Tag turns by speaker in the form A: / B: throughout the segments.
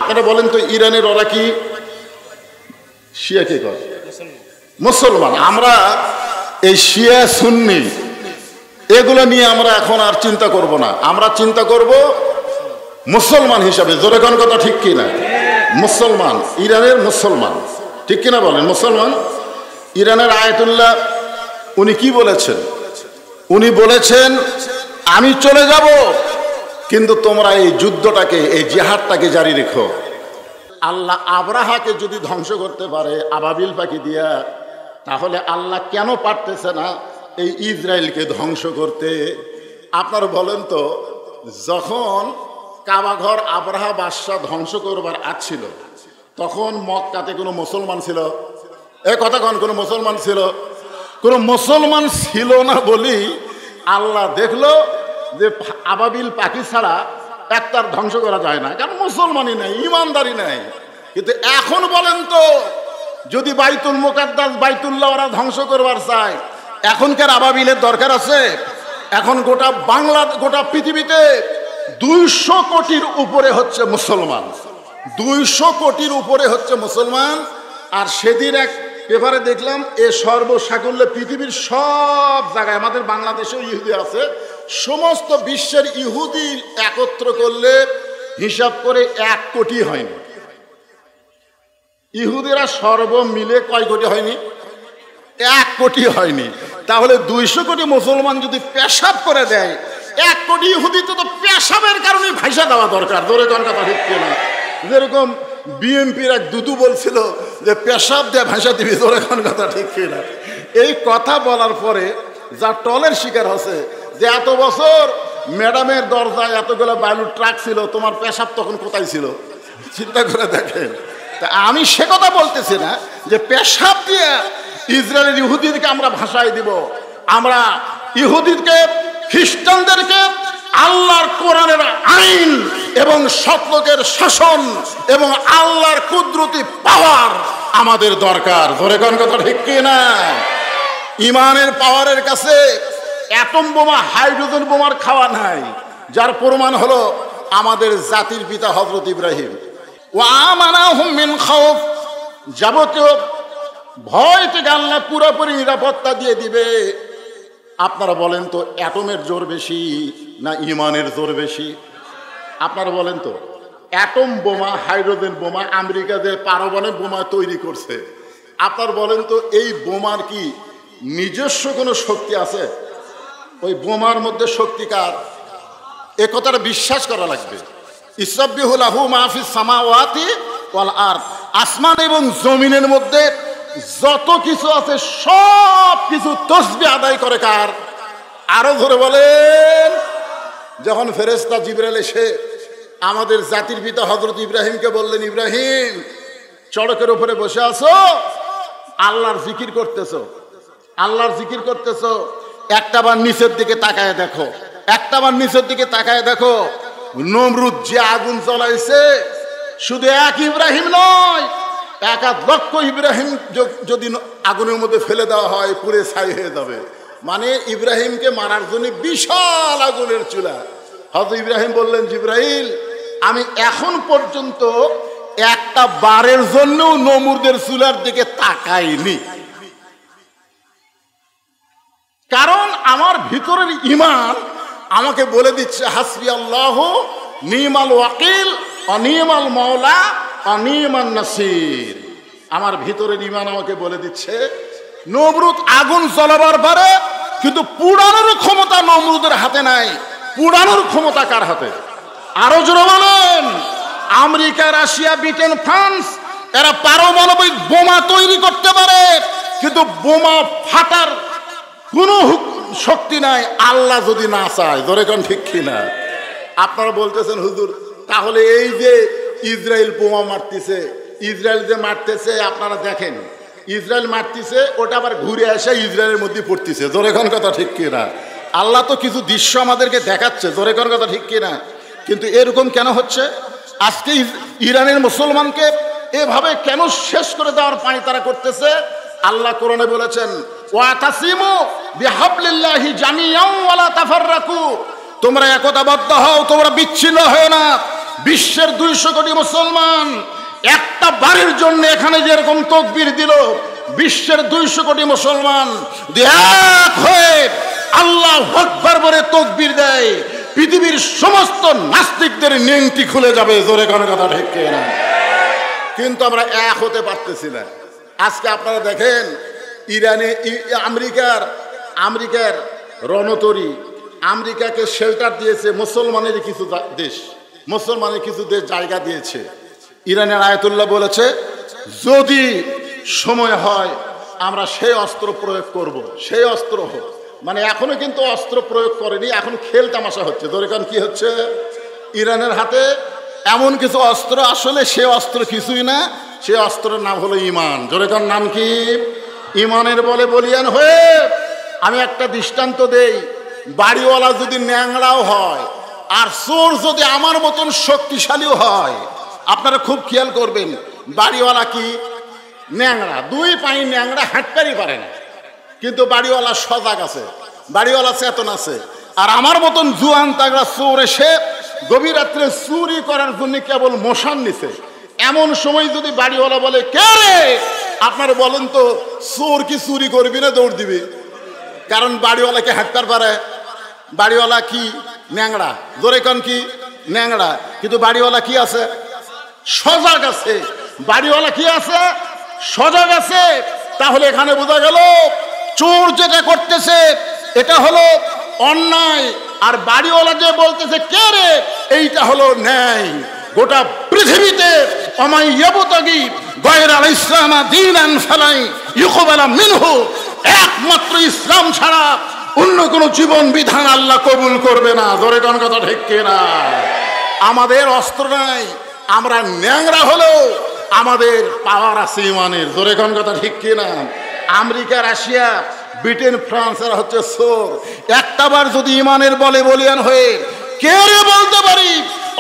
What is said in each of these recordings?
A: আপনারা বলেন তো ইরানের ওরা কি শিয়া কে কয়? মুসলমান। আমরা এই শিয়া সুন্নি এগুলো নিয়ে আমরা এখন আর চিন্তা করব না, আমরা চিন্তা করব মুসলমান হিসাবে। জোরে কোন কথা ঠিক কিনা? মুসলমান, ইরানের মুসলমান, ঠিক কিনা বলেন? মুসলমান। ইরানের আয়াতুল্লাহ উনি কি বলেছেন? উনি বলেছেন আমি চলে যাব, কিন্তু তোমরা এই যুদ্ধটাকে, এই জিহাদটাকে জারি রেখো। আল্লাহ আব্রাহাকে যদি ধ্বংস করতে পারে আবাবিল পাখি দিয়া, তাহলে আল্লাহ কেন পারতেছে না এই ইসরায়েলকে ধ্বংস করতে? আপনারা বলেন তো, যখন কাবাঘর আব্রাহা বাদশাহ ধ্বংস করবার আসছিল, তখন মক্কাতে কোনো মুসলমান ছিল? এ কথা কন, কোনো মুসলমান ছিল? কোনো মুসলমান ছিল না বলি আল্লাহ দেখলো যে আবাবিল পাখি ছাড়া একটার ধ্বংস করা যায় না, কারণ মুসলমানই নাই, ইমানদারি নাই। কিন্তু এখন বলেন তো, যদি বাইতুল মুকাদ্দাস বাইতুল্লাহ ওরা ধ্বংস করবার চায়, এখনকার আবাবিলের দরকার আছে? এখন গোটা বাংলা, গোটা পৃথিবীতে 200 কোটির উপরে হচ্ছে মুসলমান, 200 কোটির উপরে হচ্ছে মুসলমান। আর সেদিন এক পেপারে দেখলাম, এ সর্বসাকুল্যে পৃথিবীর সব জায়গায়, আমাদের বাংলাদেশেও ইহুদি আছে, সমস্ত বিশ্বের ইহুদি একত্র করলে হিসাব করে 1 কোটি হয়নি। ইহুদিরা সর্ব মিলে কয় কোটি হয়নি? 1 কোটি হয়নি। তাহলে 200 কোটি মুসলমান যদি পেশাব করে দেয়, 1 কোটি ইহুদি তো পেশাবের কারণে ভাইসা দেওয়া দরকার। ধরে কোন কথা ঠিক কিনা? যেরকম বিএনপির এক দুদু বলছিল যে পেশাব দিয়ে ভাষা দিবি, ধরে কোন কথা ঠিক কিনা? এই কথা বলার পরে যা টলের শিকার হচ্ছে, যে এত বছর ম্যাডামের দরজায় এতগুলো বালুর ট্রাক ছিল, তোমার পেশাব তখন কোথায় ছিল? চিন্তা করে দেখেন। তা আমি সে কথা বলতেছি না যে পেশাব দিয়ে ইসরায়েলের ইহুদিদেরকে আমরা ভাষায় দিব। আমরা ইহুদিকে, খ্রিস্টানদেরকে আল্লাহর কোরআনের আইন এবং সৎলোকের শাসন এবং আল্লাহর কুদরতি পাওয়ার আমাদের দরকার। ধরে কোন কথা ঠিক কিনা? ইমানের পাওয়ারের কাছে অ্যাটম বোমা, হাইড্রোজেন বোমার খাওয়া নাই, যার প্রমাণ হলো আমাদের জাতির পিতা হযরত ইব্রাহিম। ওয়া আমানাহুম মিন খাউফ, যাবতীয় ভয় থেকে আল্লাহ পুরোপুরি নিরাপত্তা দিয়ে দিবে। আপনারা বলেন তো, অ্যাটমের জোর বেশি না ইমানের জোর বেশি? আপনারা বলেন তো, অ্যাটম বোমা, হাইড্রোজেন বোমা আমেরিকা যে পারমাণবিক বোমা তৈরি করছে, আপনারা বলেন তো এই বোমার কি নিজস্ব কোনো শক্তি আছে? ওই বোমার মধ্যে শক্তি কার? এ কথাটা বিশ্বাস করা লাগবে। ইসরাব্বিহু লাহু মা ফিস সামাওয়াতি ওয়াল আরদ, আসমান এবং জমিনের মধ্যে যত কিছু আছে সব কিছু তাসবিহ আদায় করে কার? আরো ধরে বলেন। যখন ফেরেশতা জিবরাইল এসে আমাদের জাতির পিতা হযরত ইব্রাহিমকে বললেন, ইব্রাহিম চড়কের উপরে বসে আছো, আল্লাহর জিকির করতেছো, আল্লাহর জিকির করতেছো, একটাবার নিচের দিকে তাকায় দেখো, একটাবার নিচের দিকে তাকায় দেখো, নমরুদ যে আগুন জ্বলাইছে, শুধু এক ইব্রাহিম নয়, 1 লক্ষ ইব্রাহিম যদি আগুনের মধ্যে ফেলে দেওয়া হয় পুড়ে ছাই হয়ে যাবে। মানে ইব্রাহিমকে মারার জন্য বিশাল আগুনের চুলা। হযরত ইব্রাহিম বললেন, জিবরাইল আমি এখন পর্যন্ত একটা বারের জন্য নমরুদের চুলার দিকে তাকাইনি, কারণ আমার ভিতরের ঈমান আমাকে বলে দিচ্ছে হাসবি আল্লাহু নিমাল ওয়াকিল ওয়া নিমাল মাওলা ওয়া নিমান নাসির। আমার ভিতরের ঈমান আমাকে বলে দিচ্ছে নমরুদ আগুন জ্বালাবার পারে, কিন্তু পুড়ানোর ক্ষমতা নমরুদের হাতে নাই। পুড়ানোর ক্ষমতা কার হাতে? আরো জোরে বলেন। আমেরিকা, রাশিয়া, ব্রিটেন, ফ্রান্স এরা পারমাণবিক বোমা তৈরি করতে পারে, কিন্তু বোমা ফাটার কোনো শক্তি নাই আল্লাহ যদি না চায়। ধরে কোন ঠিক কিনা? আপনারা বলতেছেন হুজুর তাহলে এই যে ইসরায়েল বোমা মারতেছে, ইসরায়েল যে মারতেছে, আপনারা দেখেন ইসরায়েল মারতেছে, ওটা আবার ঘুরে এসে ইসরায়েলের মধ্যে পড়তেছে। ধরে কোন কথা ঠিক কিনা? আল্লাহ তো কিছু দৃশ্য আমাদেরকে দেখাচ্ছে। ধরে কোন কথা ঠিক কিনা? কিন্তু এরকম কেন হচ্ছে? আজকে ইরানের মুসলমানকে এভাবে কেন শেষ করে দেওয়ার পানি তারা করতেছে? আল্লাহ কোরআনে বলেছেন, ওয়াতাসিমু বিহাবলিল্লাহি জামিআন ওয়ালা তাফাররাকু, তোমরা একতাবদ্ধ হও, তোমরা বিচ্ছিন্ন হও না। বিশ্বের 200 কোটি মুসলমান একটা বারের জন্য এখানে যেরকম তাকবীর দিল, বিশ্বের 200 কোটি মুসলমান এক হয়ে আল্লাহু আকবার বলে তাকবীর দেয়, পৃথিবীর সমস্ত নাস্তিকদের নেংটি খুলে যাবে। জোরে কোন কথা ঠিক কিনা? কিন্তু আমরা এক হতে পারতেছি না। আজকে আপনারা দেখেন ইরানে আমেরিকার রণতরী আমেরিকাকে শেল্টার দিয়েছে মুসলমানের কিছু দেশ, মুসলমানের কিছু দেশ জায়গা দিয়েছে। ইরানের আয়াতুল্লাহ বলেছে যদি সময় হয় আমরা সেই অস্ত্র প্রয়োগ করব, সেই অস্ত্র হোক। মানে এখনো কিন্তু অস্ত্র প্রয়োগ করেনি, এখন খেল তামাশা হচ্ছে। দরকার কি হচ্ছে? ইরানের হাতে এমন কিছু অস্ত্র, আসলে সে অস্ত্র কিছুই না, সে অস্ত্রের নাম হলো ইমান। জোরেকার নাম কি? ইমানের বলে বলিয়ান হয়ে আমি একটা দৃষ্টান্ত দেই। বাড়িওয়ালা যদি ন্যাংড়াও হয় আর চোর যদি আমার মতন শক্তিশালীও হয়, আপনারা খুব খেয়াল করবেন, বাড়িওয়ালা কি ন্যাংড়া, 2 পায়ে ন্যাংড়া, হাঁটতেই পারে না, কিন্তু বাড়িওয়ালা সজাগ আছে, বাড়িওয়ালা চেতন আছে। আর আমার মতন জুয়ান তাগড়া চোর এসে গভীর রাত্রে চুরি করার জন্য কেবল মশান নিছে, এমন সময় যদি বাড়িওয়ালা বলে কে রে, আপনারা বলেন তো চোর কি চুরি করবি না দৌড় দিবি? কারণ বাড়িওয়ালাকে হাঁটতে পারে, বাড়িওয়ালা কি ন্যাংড়া, জোরে কন কি ন্যাংড়া, কিন্তু বাড়িওয়ালা কি আছে? সজাগ আছে। বাড়িওয়ালা কি আছে? সজাগ আছে। তাহলে এখানে বোঝা গেল চোর যেটা করতেছে এটা হলো অন্যায়, আর বাড়িওয়ালা যে বলতেছে কে রে, এইটা হলো ন্যায়। গোটা পৃথিবীতে একমাত্র ইসলাম ছাড়া অন্য কোন জীবন বিধান আল্লাহ কবুল করবে না। ধরে কোন কথা ঠিক কিনা? আমাদের অস্ত্র নাই, আমরা ন্যাংরা হলেও আমাদের পাওয়ার আছে ইমানের। ধরে কোন কথা ঠিক কিনা? আমেরিকা, রাশিয়া, ব্রিটেন, ফ্রান্স এরা হচ্ছে চোর। একটাবার যদি ইমানের বলে বলিয়ান হয়ে কে রে বলতে পারি,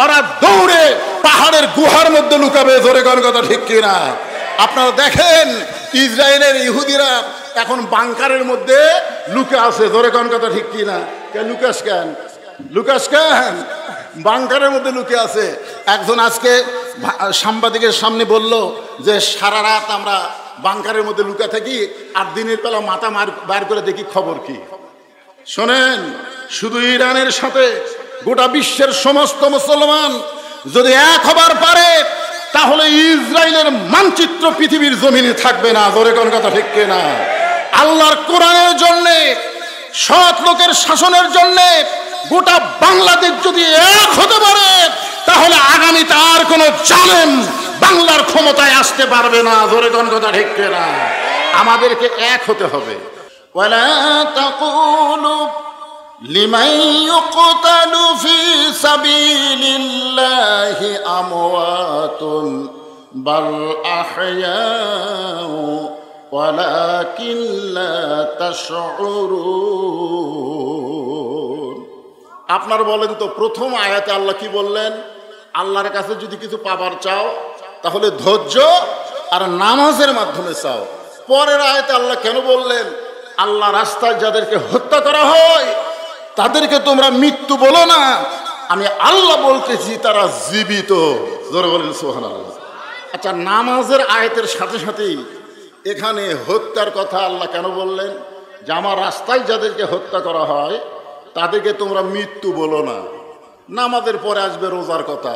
A: ওরা দৌড়ে পাহাড়ের গুহার মধ্যে লুকাবে। ধরে কোন কথা ঠিক কিনা? আপনারা দেখেন ইসরায়েলের ইহুদিরা এখন বাংকারের মধ্যে লুকে আছে। ধরে কোন কথা ঠিক কিনা? লুকাস কেন বাংকারের মধ্যে লুকে আছে। একজন আজকে সাংবাদিকের সামনে বলল যে সারা রাত আমরা বাংকারের মধ্যে লুকা থাকি আর দিনের বেলা মাথা বার করে দেখি খবর কি। শোনেন, শুধু ইরানের সাথে গোটা বিশ্বের সমস্ত মুসলমান যদি এক হবার পারে তাহলে ইসরায়েলের মানচিত্র পৃথিবীর জমিনে থাকবে না। ধরে কোন কথা ঠিক কিনা? আল্লাহর কোরআনের জন্যে, সৎ লোকের শাসনের জন্যে গোটা বাংলাদেশ যদি এক হতে পারে তাহলে আগামীতে আর কোন জালেম বাংলার ক্ষমতায় আসতে পারবে না। ধরে কোন কথা ঠিক কিনা? আমাদেরকে এক হতে হবে। ওয়ালা তাকুলু লিমান ইউকতালু ফি সাবিলিল্লাহি আমওয়াতুন বাল আহয়াউ ওয়ালাকিন লা তাশউরুন। আপনারা বলেন তো, প্রথম আয়াতে আল্লাহ কি বললেন? আল্লাহর কাছে যদি কিছু পাবার চাও তাহলে ধৈর্য আর নামাজের মাধ্যমে চাও। পরের আয়াতে আল্লাহ কেন বললেন? আল্লাহ রাস্তায় যাদেরকে হত্যা করা হয় তাদেরকে তোমরা মৃত্যু বলো না, আমি আল্লাহ বলতেছি তারা জীবিত। জোরে বলেন সুবহানাল্লাহ। আচ্ছা, নামাজের আয়াতের সাথে সাথেই এখানে হত্যার কথা আল্লাহ কেন বললেন? যে আমার রাস্তায় যাদেরকে হত্যা করা হয় তাদেরকে তোমরা মৃত্যু বলো না। নামাজের পরে আসবে রোজার কথা,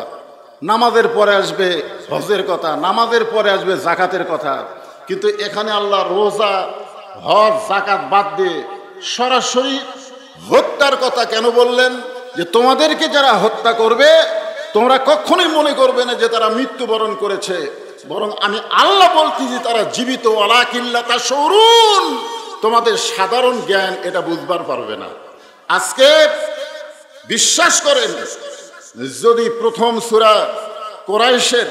A: নামাজের পরে আসবে হজের কথা, নামাজের পরে আসবে জাকাতের কথা, কিন্তু এখানে আল্লাহ রোজা, হজ, জাকাত বাদ দিয়ে সরাসরি হত্যার কথা কেন বললেন? যে তোমাদেরকে যারা হত্যা করবে তোমরা কখনোই মনে করবে না যে তারা মৃত্যুবরণ করেছে, বরং আমি আল্লাহ বলতেছি তারা জীবিত। ওয়ালাকিন লা তাশউরুন। তোমাদের সাধারণ জ্ঞান এটা বুঝবার পারবে না। আজকে বিশ্বাস করেন, যদি প্রথম সূরা কুরাইশের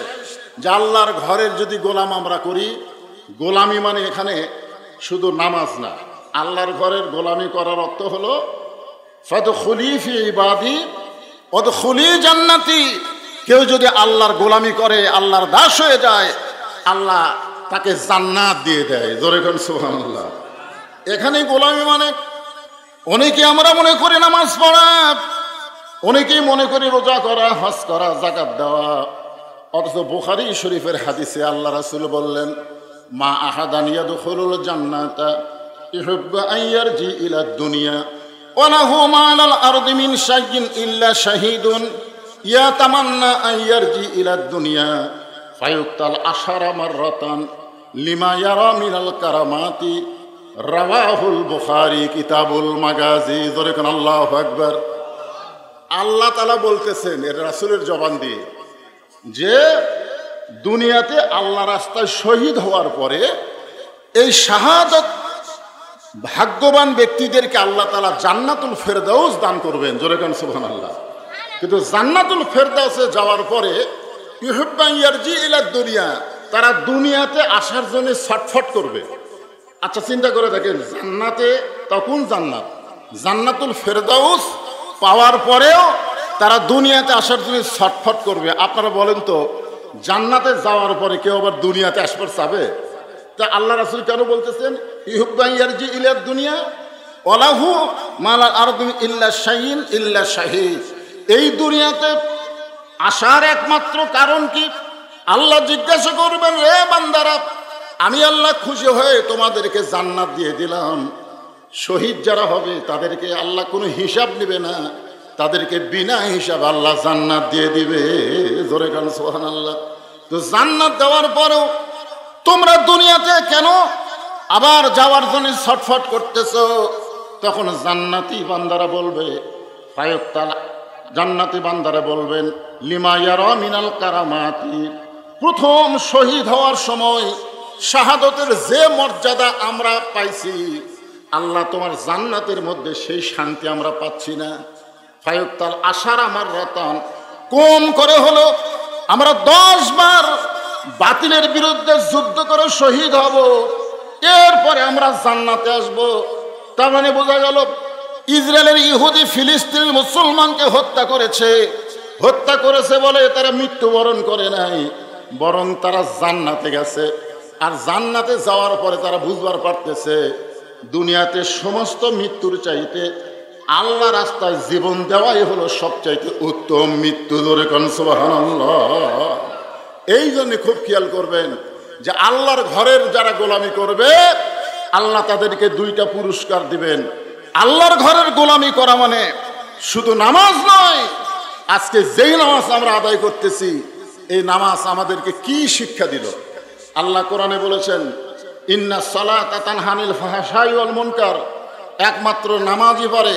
A: যে আল্লাহর ঘরের যদি গোলাম আমরা করি, গোলামি মানে এখানে শুধু নামাজ না, আল্লাহর ঘরের গোলামি করার অর্থ হলো ফাদখুলি ফি ইবাদি ওয়াদখুলি জান্নাতি। কেউ যদি আল্লাহর গোলামি করে, আল্লাহর দাস হয়ে যায়, আল্লাহ তাকে জান্নাত দিয়ে দেয়। জোরে কোন সুবহানাল্লাহ। এখানে গোলামি মানে অনেকে আমরা মনে করি নামাজ পড়া, অনেকেই মনে করি রোজা করা, হজ করা, যাকাত দেওয়া, অথচ বুখারী শরীফের হাদিসে আল্লাহ রাসূল বললেন, মা আহাদান ইয়াদখুলুল জান্নাতা ইউহিব্বু আন ইয়ারজি ইলা দুনিয়া ওয়া লাহু মা আলাল আরদি মিন শাইইন ইল্লা শাহীদুন ইয়াতামান্না আন ইয়ারজি ইলা দুনিয়া ফায়ুক্তাল আশারা মাররাতান লিমা ইয়ারা মিনাল কারামাতি। রাওয়াহুল বুখারী কিতাবুল মাগাজি। জোরে কোন আল্লাহু আকবার। আল্লাহ তাআলা বলতেছেন এর রাসূলের জবান দিয়ে যে দুনিয়াতে আল্লাহ রাস্তায় শহীদ হওয়ার পরে এই শাহাদাত ভাগ্যবান ব্যক্তিদেরকে আল্লাহ তাআলা জান্নাতুল ফেরদাউস দান করবেন। জোরে কোন সুবহানাল্লাহ। কিন্তু জান্নাতুল ফেরদাউসে যাওয়ার পরে ইউহিব্বু আন ইয়ারজি ইলা দুনিয়া, তারা দুনিয়াতে আসার জন্য ছটফট করবে। আচ্ছা চিন্তা করে দেখেন, জান্নাতে তখন জান্নাতুল ফেরদাউস পাওয়ার পরেও তারা দুনিয়াতে আসার জন্য ছটফট করবে। আপনারা বলেন তো, জান্নাতে যাওয়ার পরে কেউ আবার দুনিয়াতে আসবার চাবে? তা আল্লাহ রাসূল কেন বলতেছেন ইউহিব্বু আন ইয়ারজি ইলা দুনিয়া ওয়া লাহু মা আলাল আরদি ইল্লা শাইইন ইল্লা শাহীদ। এই দুনিয়াতে আসার একমাত্র কারণ কি? আল্লাহ জিজ্ঞাসা করবেন, রে বান্দারা, আমি আল্লাহ খুশি হয়ে তোমাদেরকে জান্নাত দিয়ে দিলাম। শহীদ যারা হবে তাদেরকে আল্লাহ কোনো হিসাব নেবে না, তাদেরকে বিনা হিসাব আল্লাহ জান্নাত দিয়ে দিবে। জোরে গান সুবহানাল্লাহ। তো জান্নাত দেওয়ার পরেও তোমরা দুনিয়াতে কেন আবার যাওয়ার জন্য ছটফট করতেছো? তখন জান্নাতি বান্দারা বলবে, জান্নাতি বান্দারা বলবেন, লিমা ইয়ারা মিনাল কারামাতি। প্রথম শহীদ হওয়ার সময় শাহাদতের যে মর্যাদা আমরা পাইছি, আল্লাহ তোমার জান্নাতের মধ্যে সেই শান্তি আমরা পাচ্ছি না। ফায়ুক্তাল আশারা মাররাতান, কম করে হলো আমরা 10 বার বাতিলের বিরুদ্ধে যুদ্ধ করে শহীদ হব, এরপরে আমরা জান্নাতে আসব। তার মানে বোঝা গেল ইসরায়েলের ইহুদি ফিলিস্তিনের মুসলমানকে হত্যা করেছে বলে তারা মৃত্যুবরণ করে নাই, বরং তারা জান্নাতে গেছে। আর জান্নাতে যাওয়ার পরে তারা বুঝবার পারতেছে দুনিয়াতে সমস্ত মৃত্যুর চাইতে আল্লাহ রাস্তায় জীবন দেওয়াই হলো সবচাইতে উত্তম মৃত্যু। জোরে কোন সুবহানাল্লাহ। এই জন্য খুব খেয়াল করবেন যে আল্লাহর ঘরের যারা গোলামি করবে আল্লাহ তাদেরকে 2টা পুরস্কার দিবেন। আল্লাহর ঘরের গোলামি করা মানে শুধু নামাজ নয়। আজকে যেই নামাজ আমরা আদায় করতেছি, এই নামাজ আমাদেরকে কি শিক্ষা দিল? আল্লাহ কোরআনে বলেছেন, ইন্না সালাতা তানহা আনিল ফাহশাই ওয়াল মুনকার। একমাত্র নামাজই পারে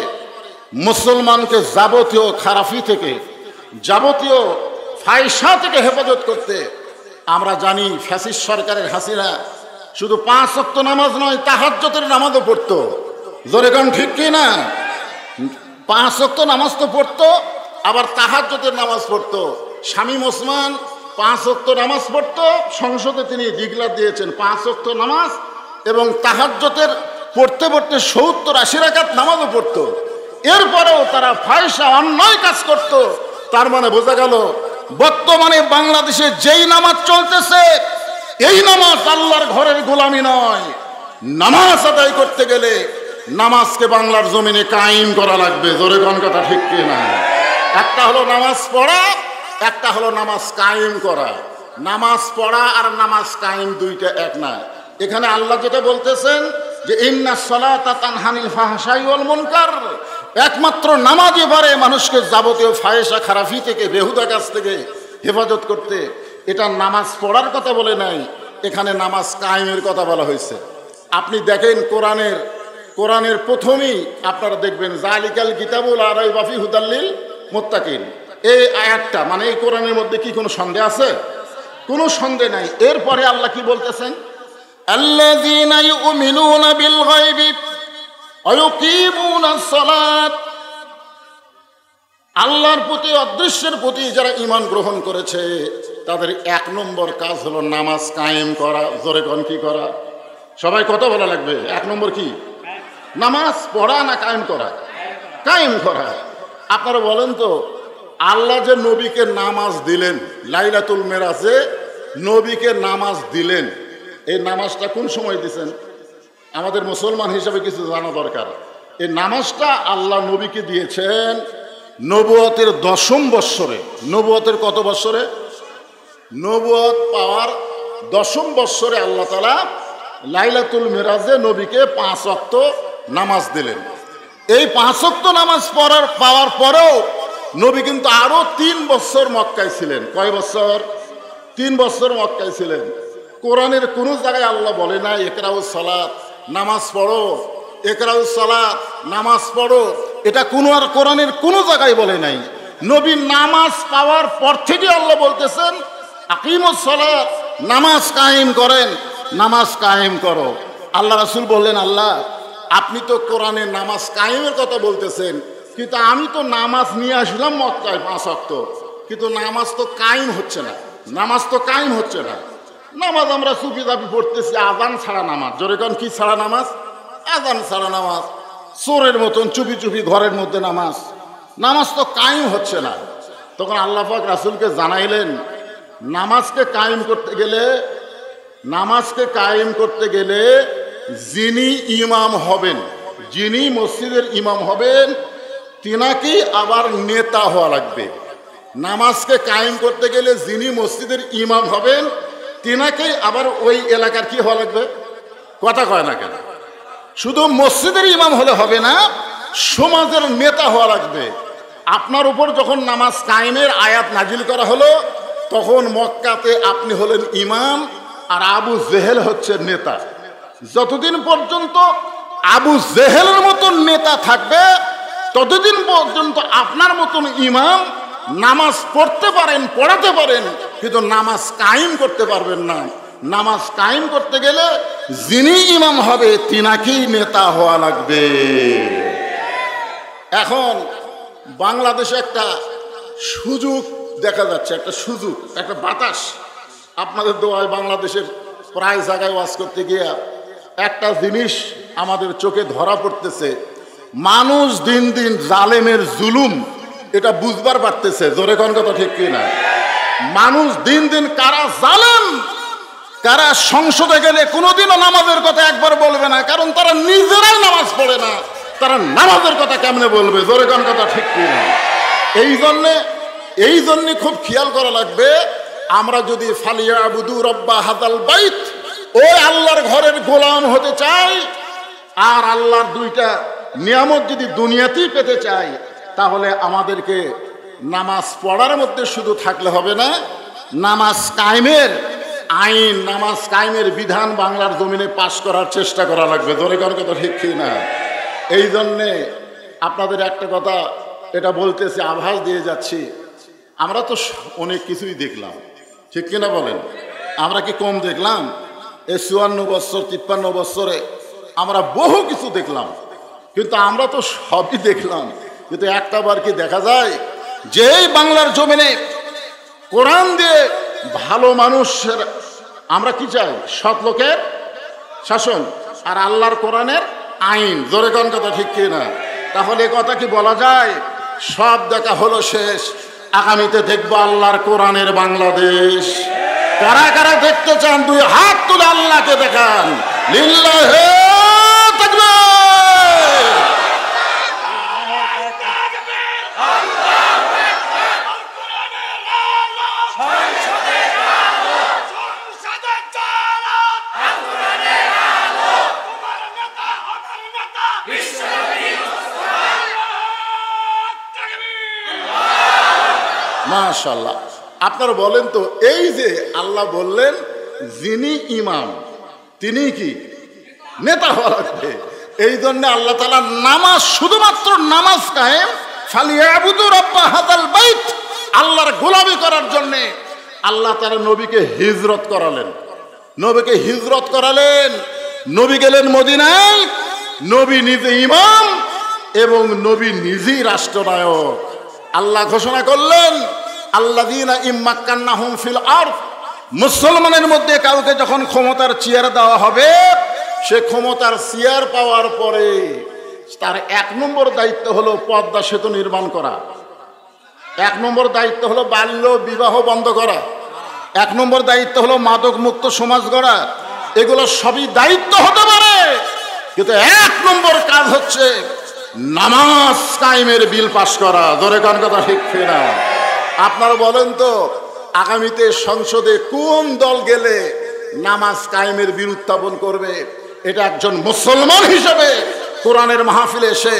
A: মুসলমানকে যাবতীয় খারাপি থেকে, যাবতীয় ফায়সা থেকে হেফাজত করতে। আমরা জানি ফ্যাসিস্ট সরকারের হাসিনা শুধু 5 ওয়াক্ত নামাজ নয়, তাহাজ্জুদের নামাজও পড়তো। জোরে কোন ঠিক কি না? 5 ওয়াক্ত নামাজ তো পড়তো, আবার তাহাজ্জুদের নামাজ পড়তো। শামীম ওসমান 5 ওয়াক্ত নামাজ পড়তো, সংসদে তিনি ডিক্লার দিয়েছেন 5 ওয়াক্ত নামাজ, এবং তাহাজ্জুদের পড়তে 70-80 রাকাত নামাজও পড়তো। এরপরেও তারা ফায়সা অন্যায় কাজ করত। তার মানে বোঝা গেল বর্তমানে বাংলাদেশে যেই নামাজ চলতেছে, এই নামাজ আল্লাহর ঘরের গোলামি নয়। নামাজ আদায় করতে গেলে নামাজকে বাংলার জমিনে কায়েম করা লাগবে। জোরে কোন কথা ঠিক কি না? একটা হলো নামাজ পড়া, একটা হলো নামাজ কায়েম করা। নামাজ পড়া আর নামাজ কায়েম দুইটা এক না। এখানে আল্লাহ যেটা বলতেছেন যে ইন্নাস সালাতা তানহা আনিল ফাহশাই ওয়াল মুনকার, একমাত্র নামাজই পারে মানুষকে যাবতীয় ফায়সা খারাপি থেকে, বেহুদা কাজ থেকে হেফাজত করতে। এটা নামাজ পড়ার কথা বলে নাই, এখানে নামাজ কায়েমের কথা বলা হয়েছে। আপনি দেখেন কোরআনের প্রথমেই আপনারা দেখবেন জালিকাল কিতাবুল লা রাইবা ফিহি হুদাল লিল মুত্তাকিন। এই আয়াতটা মানে এই কোরআনের মধ্যে কি কোনো সন্দেহ আছে? কোনো সন্দেহ নাই। এরপরে আল্লাহ কি বলতেছেন? আল্লাযীনা ইউমিনুনা বিল গায়বি ওয়া ইউকিমুনাস সালাত। আল্লাহর প্রতি, অদৃশ্যের প্রতি যারা ঈমান গ্রহণ করেছে তাদের 1 নম্বর কাজ হলো নামাজ কায়েম করা। জোরে কোন কি করা? সবাই কত বলা লাগবে? 1 নম্বর কি? নামাজ পড়া না কায়েম করা? কায়েম করা। আপনারা বলেন তো, আল্লাহ যে নবীকে নামাজ দিলেন, লাইলাতুল মেরাজে নবীকে নামাজ দিলেন, এই নামাজটা কোন সময় দিয়েছেন? আমাদের মুসলমান হিসাবে কিছু জানা দরকার। এই নামাজটা আল্লাহ নবীকে দিয়েছেন নবুয়তের 10ম বৎসরে, নবুয়তের কত বৎসরে? নবুয়ত পাওয়ার 10ম বৎসরে আল্লাহ তাআলা লাইলাতুল মিরাজে নবীকে 5 ওয়াক্ত নামাজ দিলেন। এই 5 ওয়াক্ত নামাজ পাওয়ার পরেও নবী কিন্তু আরো 3 বছর মক্কায় ছিলেন। কয় বছর? 3 বছর মক্কায় ছিলেন। কোরআনের কোন জায়গায় আল্লাহ বলে না ইকরাউস সালাত, নামাজ পড়ো, ইকরাউস সালাত, নামাজ পড়ো। এটা কোরআনের কোন জায়গায় বলে নাই। নবী নামাজ পাওয়ার পর থেকে আল্লাহ বলতেছেন আকিমুস সালাত, নামাজ কায়েম করেন, নামাজ কায়েম করো। আল্লাহ রাসূল বললেন, আল্লাহ আপনি তো কোরআনে নামাজ কায়েমের কথা বলতেছেন, কিন্তু আমি তো নামাজ নিয়ে আসলাম মক্কায় 5 ওয়াক্ত, কিন্তু নামাজ তো কায়েম হচ্ছে না, নামাজ তো কায়েম হচ্ছে না। নামাজ আমরা চুপি চাপি পড়তেছি, আজান ছাড়া নামাজ। জোরে কোন কি ছাড়া নামাজ? আজান ছাড়া নামাজ। চোরের মতন চুপি চুপি ঘরের মধ্যে নামাজ, নামাজ তো কায়েম হচ্ছে না। তখন আল্লাহ পাক রাসূলকে জানাইলেন, নামাজকে কায়েম করতে গেলে যিনি ইমাম হবেন, যিনি মসজিদের ইমাম হবেন, তিনাকেই আবার নেতা হওয়া লাগবে। নামাজকে কায়েম করতে গেলে যিনি মসজিদের ইমাম হবেন, তিনাকেই আবার ওই এলাকার কি হওয়া লাগবে? কথা কয় না কেন? শুধু মসজিদের ইমাম হলে হবে না, সমাজের নেতা হওয়া লাগবে। আপনার উপর যখন নামাজ কায়েমের আয়াত নাজিল করা হলো, তখন মক্কাতে আপনি হলেন ইমাম আর আবু জেহেল হচ্ছে নেতা। যতদিন পর্যন্ত আবু জেহেলের মতন নেতা থাকবে, ততদিন পর্যন্ত আপনার মতন ইমাম নামাজ পড়তে পারেন, পড়াতে পারেন, কিন্তু নামাজ কায়েম করতে পারবেন না। নামাজ কায়েম করতে গেলে যিনি ইমাম হবে তিনাকেই নেতা হওয়া লাগবে। এখন বাংলাদেশে একটা সুযোগ দেখা যাচ্ছে, একটা সুযোগ, একটা বাতাস। আপনাদের দোয়ায় বাংলাদেশের প্রায় জায়গায় ওয়াজ করতে গিয়ে একটা জিনিস আমাদের চোখে ধরা পড়তেছে, মানুষ দিন দিন জালেমের জুলুম এটা বুঝবার পারতেছে। জোরে কোন কথা ঠিক কি না? মানুষ দিন দিন কারা জালেম, কারা সংসদে গেলে কোনোদিনও নামাজের কথা একবার বলবে না, কারণ তারা নিজেরাই নামাজ পড়ে না, তারা নামাজের কথা কেমনে বলবে? জোরে কোন কথা ঠিক কি না? এই জন্যে খুব খেয়াল করা লাগবে, আমরা যদি ফালিয়াবুদু রাব্বা হাযাল বাইত, ওই আল্লাহর ঘরের গোলাম হতে চাই, আর আল্লাহর 2টা নিয়ামত যদি দুনিয়াতেই পেতে চাই, তাহলে আমাদেরকে নামাজ পড়ার মধ্যে শুধু থাকলে হবে না, নামাজ কায়েমের আইন, নামাজ কায়েমের বিধান বাংলার জমিনে পাশ করার চেষ্টা করা লাগবে। জোরে কোন কথা ঠিক কি না? এই জন্যে আপনাদের একটা কথা এটা বলতেছি, আভাস দিয়ে যাচ্ছি, আমরা তো অনেক কিছুই দেখলাম, ঠিক কিনা বলেন? আমরা কি কম দেখলাম? এই 54 বছর 53 বছরে আমরা বহু কিছু দেখলাম, কিন্তু আমরা তো সবই দেখলাম, কিন্তু একটা বার কি দেখা যায় যে বাংলার জমিনে কোরআন দিয়ে ভালো মানুষের, আমরা কি চাই? সৎ লোকের শাসন আর আল্লাহর কোরআনের আইন। জোরে কোন কথা ঠিক কি না? তাহলে কথা কি বলা যায় সব দেখা হলো শেষ, আগামীতে দেখবো আল্লাহর কোরআনের বাংলাদেশ? কারা কারা দেখতে চান 2 হাত তুলে আল্লাহকে দেখান। লিল্লাহি তাকবীর। মাশাআল্লাহ। আপনারা বলেন তো, এই যে আল্লাহ বললেন যিনি ইমাম তিনি কি নেতা হওয়া লাগবে, এই জন্য আল্লাহ তাআলা নামাজ, শুধুমাত্র নামাজ কায়েম, ফালিয়াবুদু রাব্বা হাযাল বাইত, আল্লাহর গোলামি করার জন্য আল্লাহ তাআলা নবীকে হিজরত করালেন। নবী গেলেন মদিনায়, নবী নিজে ইমাম এবং নবী নিজেই রাষ্ট্রনায়ক। আল্লাহ ঘোষণা করলেন, আল্লাযীনা ইম্মাক্কান্নাহুম ফিল আরদ, মুসলমানের মধ্যে কাউকে যখন ক্ষমতার চেয়ার দেওয়া হবে, সে ক্ষমতার চেয়ার পাওয়ার পরে তার 1 নম্বর দায়িত্ব হলো পদ্মা সেতু নির্মাণ করা, 1 নম্বর দায়িত্ব হলো বাল্য বিবাহ বন্ধ করা, 1 নম্বর দায়িত্ব হলো মাদক মুক্ত সমাজ গড়া। এগুলো সবই দায়িত্ব হতে পারে, কিন্তু 1 নম্বর কাজ হচ্ছে নামাজ কায়েমের বিল পাশ করা। জোরে কোন কথা ঠিক না? আপনারা বলেন তো আগামীতে সংসদে কোন দল গেলে নামাজ কায়েমের বিল উত্থাপন করবে? এটা একজন মুসলমান হিসেবে কোরআনের মাহফিলে এসে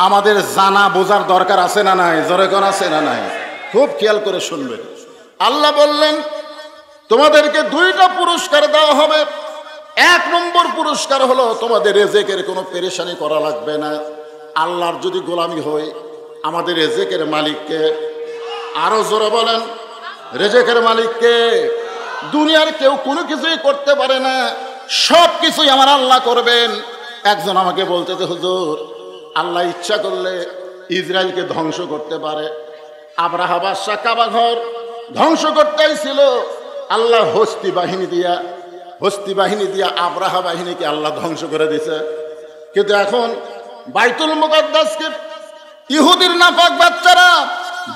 A: আমাদের জানা বোঝার দরকার আছে না নাই? জোরে কোন আছে না নাই? খুব খেয়াল করে শুনবেন। আল্লাহ বললেন তোমাদেরকে দুইটা পুরস্কার দেওয়া হবে। এক নম্বর পুরস্কার হলো তোমাদের রেজেকের কোনো পেরেশানি করা লাগবে না। আল্লাহর যদি গোলামি হয়, আমাদের রেজেকের মালিককে, আরো জোরে বলেন, রেজেকের মালিককে। দুনিয়ার কেউ কোনো কিছুই করতে পারে না, সব কিছুই আমার আল্লাহ করবেন। একজন আমাকে বলতে যে হুজুর, আল্লাহ ইচ্ছা করলে ইসরায়েলকে ধ্বংস করতে পারে। আব্রাহা বাদশা কাবা ঘর ধ্বংস করতেই ছিল, আল্লাহ হস্তি বাহিনী দিয়া আব্রাহা বাহিনীকে আল্লাহ ধ্বংস করে দিছে। কিন্তু এখন বাইতুল মুকাদ্দাসকে ইহুদির নাপাক বাচ্চারা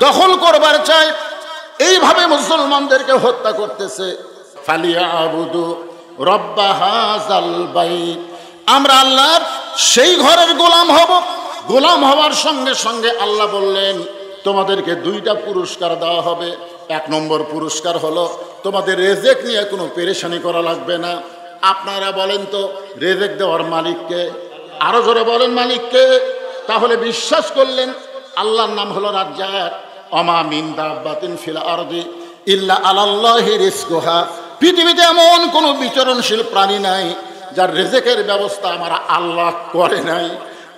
A: দখল করবার চায়, এইভাবে মুসলমানদেরকে হত্যা করতেছে। ফালিয়াবুদু রব্বা হাযাল বাইত, আমরা আল্লাহর সেই ঘরের গোলাম হব। গোলাম হওয়ার সঙ্গে সঙ্গে আল্লাহ বললেন তোমাদেরকে দুইটা পুরস্কার দেওয়া হবে। এক নম্বর পুরস্কার হলো তোমাদের রেজেক নিয়ে কোনো পেরেশানি করা লাগবে না। আপনারা বলেন তো রেজেক দেওয়ার মালিককে? আরো জোরে বলেন মালিককে। তাহলে বিশ্বাস করলেন আল্লাহর নাম হলো রাজ্জাক। ওমা মিন দাব্বাতিন ফিল আরদি ইল্লা আলাল্লাহি রিজকুহা, পৃথিবীতে এমন কোনো বিচরণশীল প্রাণী নাই যার রেজেকের ব্যবস্থা আমার আল্লাহ করে নাই।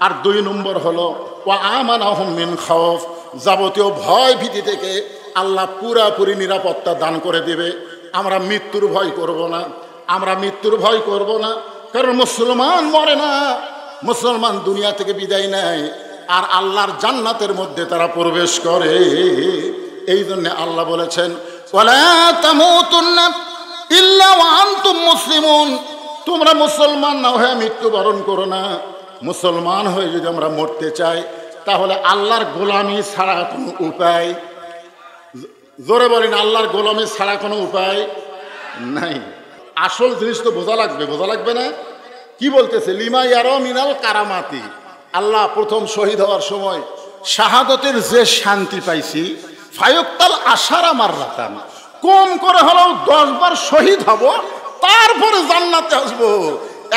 A: আর দুই নম্বর হলো ওয়া আমানাহুম মিন খাউফ, যাবতীয় ভয় ভীতি থেকে আল্লাহ পুরাপুরি নিরাপত্তা দান করে দেবে। আমরা মৃত্যুর ভয় করব না, আমরা মৃত্যুর ভয় করব না, কারণ মুসলমান মরে না, মুসলমান দুনিয়া থেকে বিদায় নেয় আর আল্লাহর জান্নাতের মধ্যে তারা প্রবেশ করে। এই জন্য আল্লাহ বলেছেন ওয়ালা তামুতুন্না ইল্লা ওয়া আনতুম মুসলিমুন, তোমরা মুসলমান না হয়ে মৃত্যুবরণ করো না। মুসলমান হয়ে যদি আমরা মরতে চাই তাহলে আল্লাহর গোলামি ছাড়া কোনো উপায়, জোরে বলেন, আল্লাহর গোলামি ছাড়া কোনো উপায় নাই। আসল জিনিস তো বোঝা লাগবে না? কি বলতেছে? লিমা ইয়ারা মিনাল কারামাতি, আল্লাহ প্রথম শহীদ হওয়ার সময় শাহাদতের যে শান্তি পাইছি, ফায়ুক্তাল আশারা মাররাতান, কম করে হলেও 10 বার শহীদ হব, তারপরে জান্নাতে আসবো।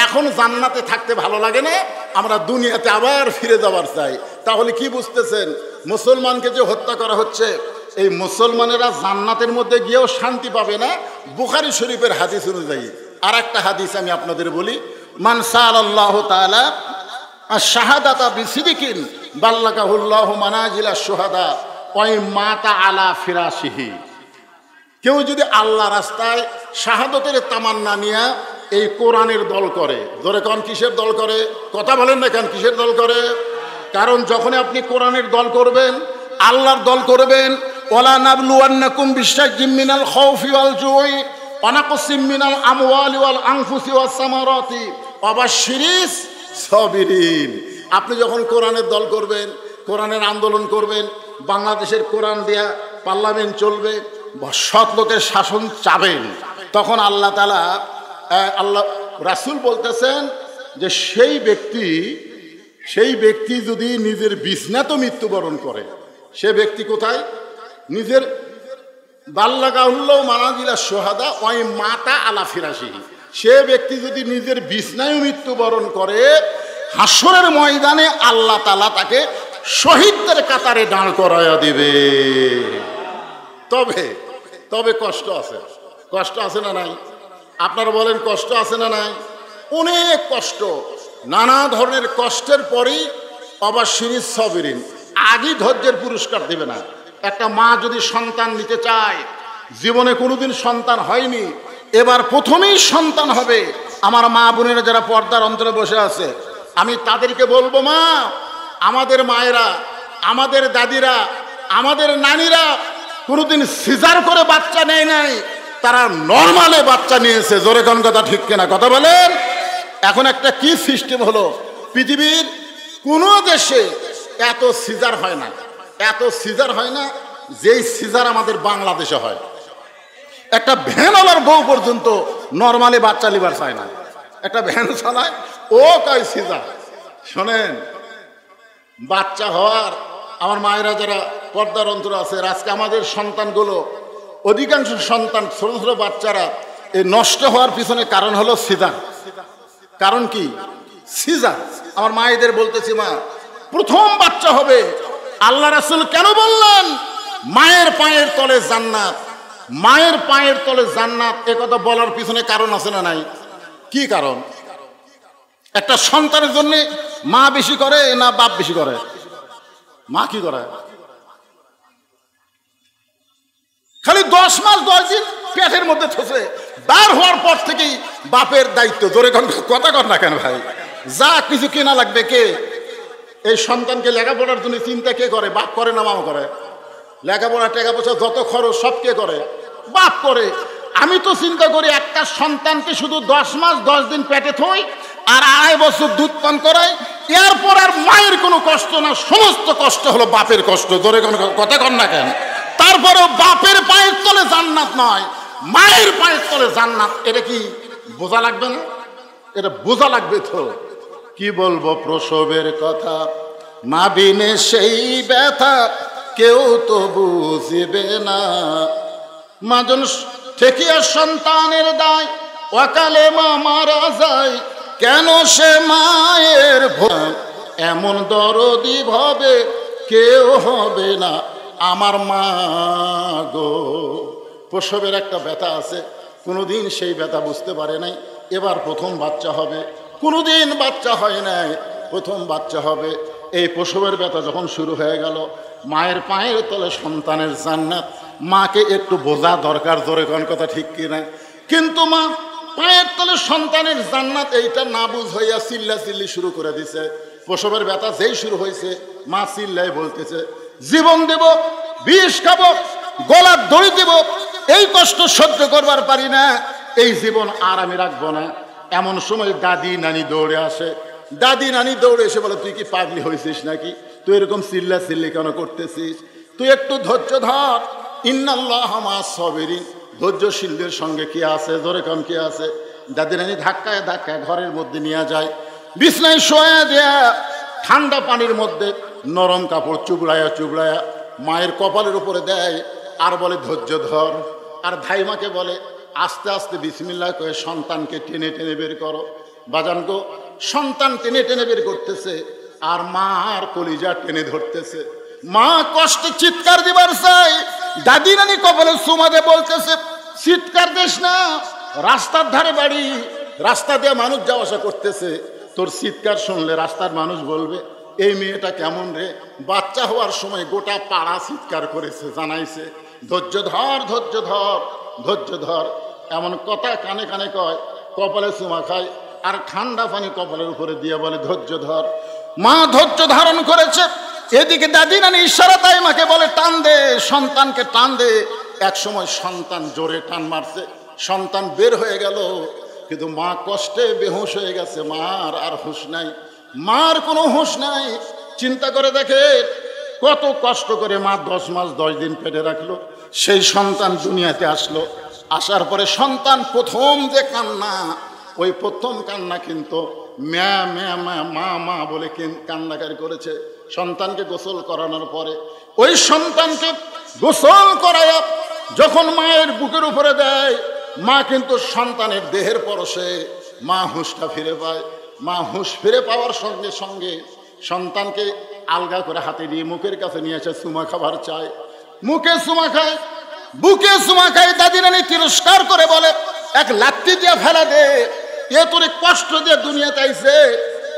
A: এখন জান্নাতে থাকতে ভালো লাগে না, আমরা দুনিয়াতে আবার ফিরে যাবার চাই। তাহলে কি বুঝতেছেন? মুসলমানকে যে হত্যা করা হচ্ছে, এই মুসলমানেরা জান্নাতের মধ্যে গিয়েও শান্তি পাবে না। বুখারী শরীফের হাদিস অনুযায়ী আর একটা হাদিস আমি আপনাদের বলি, মান সাআলাল্লাহু তাআলা আশ-শাহাদাতা বিসিদিকিন বাল্লাগাহুল্লাহু মানাজিলা শুহাদা ওয়া মাতা আলা ফিরাশিহি, কেউ যদি আল্লাহ রাস্তায় শাহাদতের তামান্না নিয়ে এই কোরআনের দল করে, ধরে কোন কিসের দল করে? কথা বলেন না কেন, কিসের দল করে? কারণ যখন আপনি কোরআনের দল করবেন, আল্লাহর দল করবেন, ওয়ালা নাবলুওয়ান্নাকুম বিশাইইম মিনাল খাউফি ওয়াল জুই ওয়া নাকসিম মিনাল আমওয়ালি ওয়াল আনফুসি ওয়াস সামারাতি ওয়া বাশশিরিস সাবিরিন। আপনি যখন কোরআনের দল করবেন, কোরআনের আন্দোলন করবেন, বাংলাদেশের কোরআন দিয়া পার্লামেন্ট চলবে, সৎ লোকের শাসন চাবেন, তখন আল্লাহ তাআলা, আল্লাহ রাসূল বলতেছেন যে সেই ব্যক্তি যদি নিজের বিছনাতে মৃত্যুবরণ করে, সে ব্যক্তি কোথায়? নিজের বাল্লাগাহুল্লাহু মানাজিলা শুহাদা ওয়া মাতা আলা ফিরাশিহি, সে ব্যক্তি যদি নিজের বিছনায় মৃত্যুবরণ করে, হাসরের ময়দানে আল্লাহ তাআলা তাকে শহীদদের কাতারে দাঁড় করায়া দিবে। তবে কষ্ট আছে না নাই? আপনারা বলেন কষ্ট আছে না নাই? অনেক কষ্ট, নানা ধরনের কষ্টের পরেই অবাশশিরিস সাবিরিন, আগে ধৈর্যের পুরস্কার দেবে না। একটা মা যদি সন্তান নিতে চায়, জীবনে কোনোদিন সন্তান হয়নি, এবার প্রথমেই সন্তান হবে, আমার মা বোনেরা যারা পর্দার অন্তরে বসে আছে, আমি তাদেরকে বলবো, মা, আমাদের মায়েরা, আমাদের দাদিরা, আমাদের নানিরা কোনোদিন সিজার করে বাচ্চা নেয় নাই, তারা নর্মালে বাচ্চা নিয়েছে। জোরে কোন কথা ঠিক কিনা? কথা বলেন। এখন একটা কি সিস্টেম হলো, পৃথিবীর কোনো দেশে এত সিজার হয় না, যেই সিজার আমাদের বাংলাদেশে হয়। একটা ভ্যানওয়ালার বউ পর্যন্ত নর্মালি বাচ্চা লিবার চায় না, একটা ভ্যান চালায়, ও কয় সিজার। শোনেন, বাচ্চা হওয়ার আমার মায়েরা যারা পর্দার অন্তর আছে, আজকে আমাদের সন্তানগুলো, অধিকাংশ সন্তান ছোট ছোট বাচ্চারা এই নষ্ট হওয়ার পিছনে কারণ হলো সিজার। কারণ কি? সিজার। আমার মায়েদের বলতেছি, মা প্রথম বাচ্চা হবে, আল্লাহ রাসূল কেন বললেন মায়ের পায়ের তলে জান্নাত? মায়ের পায়ের তলে জান্নাত, এ কথা বলার পিছনে কারণ আছে না নাই? কি কারণ? একটা সন্তানের জন্য মা বেশি করে না বাপ বেশি করে? মা কি করে? খালি 10 মাস 10 দিন পেটের মধ্যে থসে, বার হওয়ার পর থেকেই বাপের দায়িত্ব। জোরে কথা কর না কেন ভাই? যা কিছু কেনা লাগবে কে? এই সন্তানকে লেখাপড়ার জন্য চিন্তা কে করে? বাপ করে না মামা করে? লেখাপড়া টাকা পয়সা যত খরচ সব কে করে? বাপ করে। আমি তো চিন্তা করি একটা সন্তানকে শুধু 10 মাস 10 দিন পেটে থই আর 2.5 বছর দুধ পান করাই, এরপর আর মায়ের কোনো কষ্ট না, সমস্ত কষ্ট হলো বাপের কষ্ট। জোরে কথা কর না কেন? তারপরেও বাপের পায়ের তলে জান্নাত নয়, মায়ের পায়ের তলে জান্নাত। এটা কি বোঝা লাগবে না? এটা বোঝা লাগবে তো। কি বলবো প্রসবের কথা, মা বিনে সেই ব্যথা কেউ তো বুঝবে না। মাজন ঠেকিয়া সন্তানের দায়, অকালে মা মারা যায়, কেন সে মায়ের ভয়? এমন দরদি ভাবে কেউ হবে না আমার মা গো। প্রসবের একটা ব্যথা আছে, কোনোদিন সেই ব্যথা বুঝতে পারে নাই। এবার প্রথম বাচ্চা হবে, কোনোদিন বাচ্চা হয় নাই, প্রথম বাচ্চা হবে। এই প্রসবের ব্যথা যখন শুরু হয়ে গেল, মায়ের পায়ের তলে সন্তানের জান্নাত, মাকে একটু বোঝা দরকার। জোরে কোন কথা ঠিক কিনা? কিন্তু মা পায়ের তলে সন্তানের জান্নাত এইটা না বুঝ হইয়া চিল্লা চিল্লি শুরু করে দিছে। প্রসবের ব্যথা যেই শুরু হয়েছে, মা চিল্লাই বলতেছে, জীবন দেব, বিষ খাবো, গলার দড়ি দেব, এই কষ্ট সহ্য করবার পারি না, এই জীবন আর আমি রাখবো না। এমন সময় দাদি নানি দৌড়ে আসে। দাদি নানি দৌড়ে এসে বলে, তুই কি পাগলি হয়েছিস নাকি? তুই এরকম চিল্লা চিল্লি কেন করতেছিস? তুই একটু ধৈর্য ধর। ইন্নাল্লাহ মা'আস সাবিরিন, ধৈর্যশীলদের সঙ্গে কি আছে? জোরে কম কি আছে? দাদি নানি ধাক্কায় ধাক্কায় ঘরের মধ্যে নিয়ে যায়, বিছনায় শোয়া দেয়া, ঠান্ডা পানির মধ্যে নরম কাপড় চুবড়ায়া চুবড়ায়া মায়ের কপালের উপরে দেয়, আর বলে ধৈর্য ধর। আর ধাইমাকে বলে, আস্তে আস্তে বিসমিল্লাহ করে সন্তানকে টেনে টেনে বের করো। বাজান গো, সন্তান টেনে টেনে বের করতেছে, আর মার কলিজা টেনে ধরতেছে। মা কষ্টে চিৎকার দিবার চাই, দাদি নানি কপালে চুমা দিয়ে বলতেছে, চিৎকার দিস না, রাস্তার ধারে বাড়ি, রাস্তা দিয়ে মানুষ যাওয়া আসা করতেছে, তোর চিৎকার শুনলে রাস্তার মানুষ বলবে এই মেয়েটা কেমন রে? বাচ্চা হওয়ার সময় গোটা পাড়া চিৎকার করেছে, জানাইছে ধৈর্য ধর, ধৈর্য ধর, ধৈর্য ধর। এমন কথা কানে কানে কয়, কপালে চুমা খায়, আর ঠান্ডা পানি কপালের উপরে দিয়ে বলে ধৈর্য ধর। মা ধৈর্য ধারণ করেছে। এদিকে দাদি নানি ইশারা তাই মাকে বলে, টান দে, সন্তানকে টান দে। এক সময় সন্তান জোরে টান মারছে, সন্তান বের হয়ে গেল, কিন্তু মা কষ্টে বেহুশ হয়ে গেছে। মার আর হুঁশ নাই, মার কোনো হুঁশ নাই। চিন্তা করে দেখে কত কষ্ট করে মা 10 মাস 10 দিন পেটে রাখলো, সেই সন্তান দুনিয়াতে আসলো। আসার পরে সন্তান প্রথম যে কান্না, ওই প্রথম কান্না কিন্তু ম্যা ম্যা মা মা মা বলে কান্নাকারি করেছে। সন্তানকে গোসল করানোর পরে ওই সন্তানকে গোসল করায় যখন মায়ের বুকের উপরে দেয়, মা কিন্তু সন্তানের দেহের পরশে মা হুঁশটা ফিরে পায়। মা হুঁশ ফিরে পাওয়ার সঙ্গে সঙ্গে সন্তানকে আলগা করে হাতে নিয়ে মুখের কাছে নিয়ে এসে চুমা খাবার চায়। মুখে চুমা খায়, বুকে চুমা খায়। দাদি নানি তিরস্কার করে বলে, এক লাথি দিয়ে ফেলা দে, এ তোর কষ্ট দিয়ে দুনিয়াতে আইছে,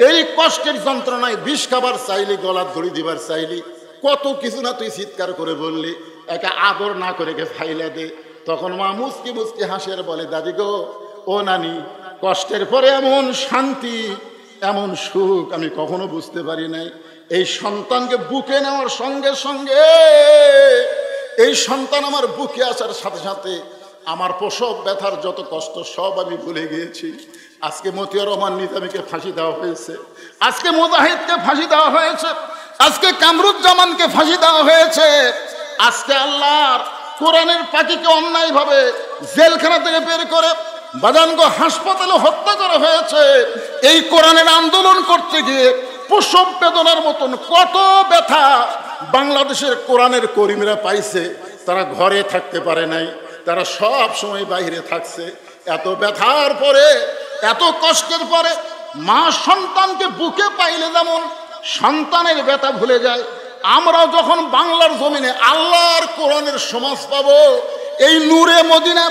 A: এই কষ্টের যন্ত্রণায় বিষ খাবার চাইলি, গলার দড়ি দিবার চাইলি, কত কিছু না তুই চিৎকার করে বললি, একে আদর না করে কে ফাইলা দে। তখন মা মুচকি মুচকি হাসের বলে, দাদি গো, ও নানি, কষ্টের পরে এমন শান্তি, এমন সুখ আমি কখনো বুঝতে পারি নাই। এই সন্তানকে বুকে নেওয়ার সঙ্গে সঙ্গে, এই সন্তান আমার বুকে আসার সাথে সাথে আমার প্রসব ব্যথার যত কষ্ট সব আমি ভুলে গিয়েছি। আজকে মতিয়ার রহমান নিজামীকে ফাঁসি দেওয়া হয়েছে, আজকে মুজাহিদকে ফাঁসি দেওয়া হয়েছে, আজকে কামরুজ্জামানকে ফাঁসি দেওয়া হয়েছে, আজকে আল্লাহর কোরআনের পাখিকে অন্যায়ভাবে জেলখানা থেকে বের করে বাজানগো হাসপাতালে হত্যা করা হয়েছে। এই কোরআনের আন্দোলন করতে গিয়ে প্রসব বেদনার মতন কত ব্যথা বাংলাদেশের কোরআনের করিমরা পাইছে। তারা ঘরে থাকতে পারে নাই, তারা সব সময় বাইরে থাকছে। এত ব্যথার পরে, এত কষ্টের পরে মা সন্তানকে বুকে পাইলে যেমন সন্তানের ব্যথা ভুলে যায়, আমরাও যখন বাংলার জমিনে আল্লাহর কোরআনের সমাজ পাবো, এই নূরে মদিনা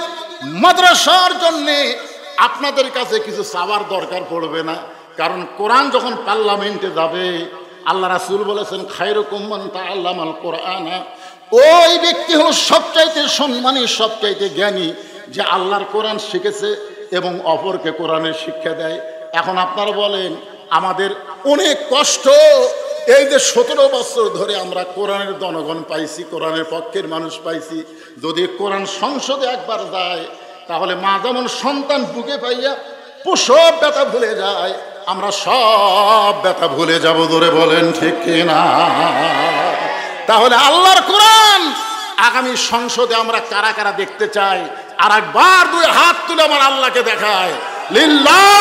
A: মাদ্রাসার জন্যে আপনাদের কাছে কিছু চাওয়ার দরকার পড়বে না। কারণ কোরআন যখন পার্লামেন্টে যাবে, আল্লাহ রাসূল বলেছেন খায়রুকুম মান তাআল্লামাল কোরআনা, ওই ব্যক্তি হলো সবচাইতে সম্মানী, সবচাইতে জ্ঞানী, যে আল্লাহর কোরআন শিখেছে এবং অপরকে কোরআনের শিক্ষা দেয়। এখন আপনারা বলেন, আমাদের অনেক কষ্ট, এই যে 17 বছর ধরে আমরা কোরআনের জনগণ পাইছি, কোরআনের পক্ষের মানুষ পাইছি, যদি কোরআন সংসদে একবার যায়, তাহলে মা যেমন সন্তান বুকে পাইয়া প্রসব ব্যথা ভুলে যায়, আমরা সব ব্যথা ভুলে যাব। ধরে বলেন ঠিক কিনা? তাহলে আল্লাহর কোরআন আগামী সংসদে আমরা কারা কারা দেখতে চাই? আর একবার দুই হাত তুলে আমার আল্লাহকে দেখায়, লিল্লাহ